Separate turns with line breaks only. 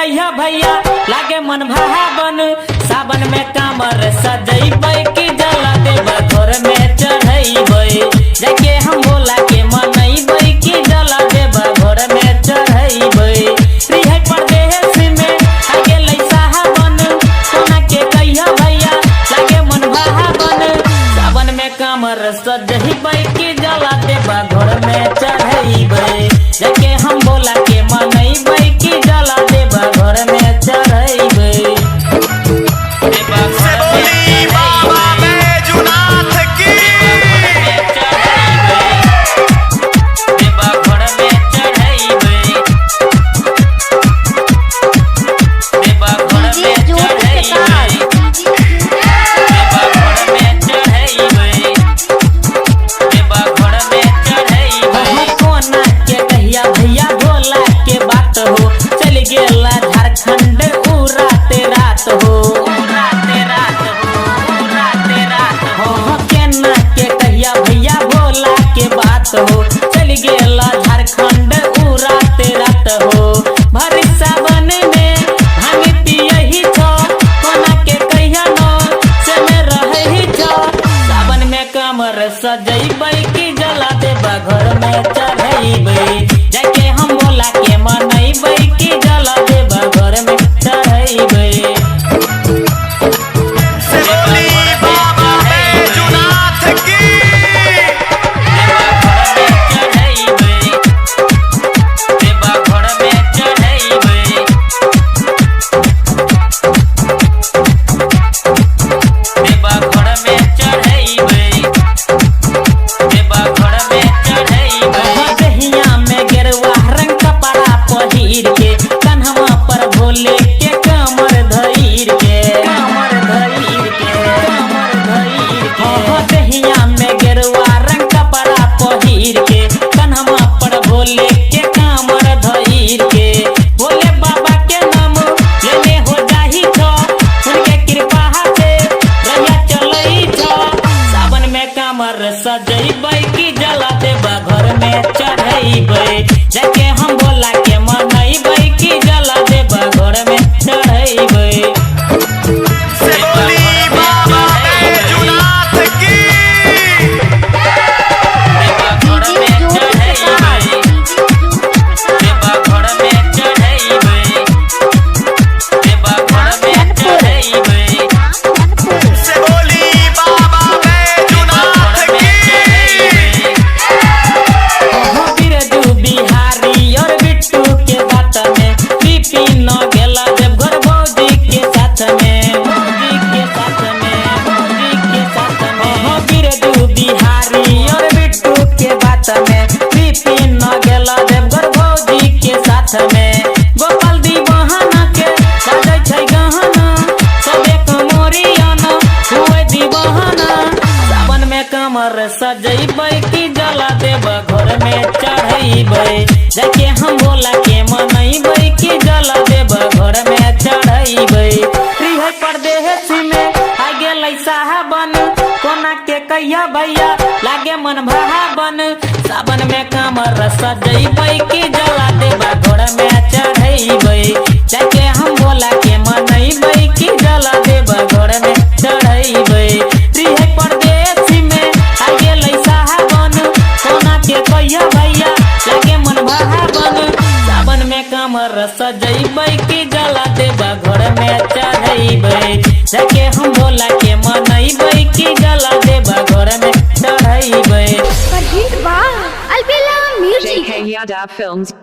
कहिया भैया लागे मन भावन। सावन में कामर सजैबै की जला देबै घर में चढ़ैबै। जाके हम भोला के मनैबै की जला देबै घर में चढ़ैबै। रिहै परदेश में आ गेलै सावन, सोना के कहिया भैया लागे मन भावन। सावन में कामर सजैबै की जला देबै घर में चढ़ैबै। जाके हम भोला के मनैबै की जला देबै घर में चढ़ैबै। झारखंड उराते रात हो, उराते रात हो, उराते रात हो। केना के कहिया भैया भोला के बात हो, चल गेला झारखंड उराते रात हो। भर सावन में भांग पियही छो, कोना के कहिया न से में रहही छो। सावन में कमर सजैबै की जला देबै घर में चढ़ैबै। जाके हम भोला के मनैबै की जला देबै घर में चढ़ैबै। सजैबै की जला देबै घर में चढ़ैबै। जाके हम भोला के मनैबै की जला देबै घर में चढ़ैबै। गोपाल दी बहाना के बाजै छै गहना, सबे कमरियाना हुए दी बहाना। सावन में कमर सजैबै की जला देबै घर में चढ़ैबै। जाके हम भोला के मनैबै की जला देबै घर में चढ़ैबै। रिहै परदेश में आ गेलै सावन, कोना के कहिया भैया लागे मन भावन। सावन में कमर सजैबै की जला देबै घर में चढ़ैबै। जाके हम भोला के मनैबै की जला देबै घर में चढ़ैबै। रिहै परदेश में आ गेलै सावन, सोना के कहिया भैया लागे मन भावन। सावन में कमर सजैबै की जला देबै घर में चढ़ैबै। जाके हम भोला के मनैबै की जला देबै घर में चढ़ैबै।
Albella Music.
JK Yadav Films.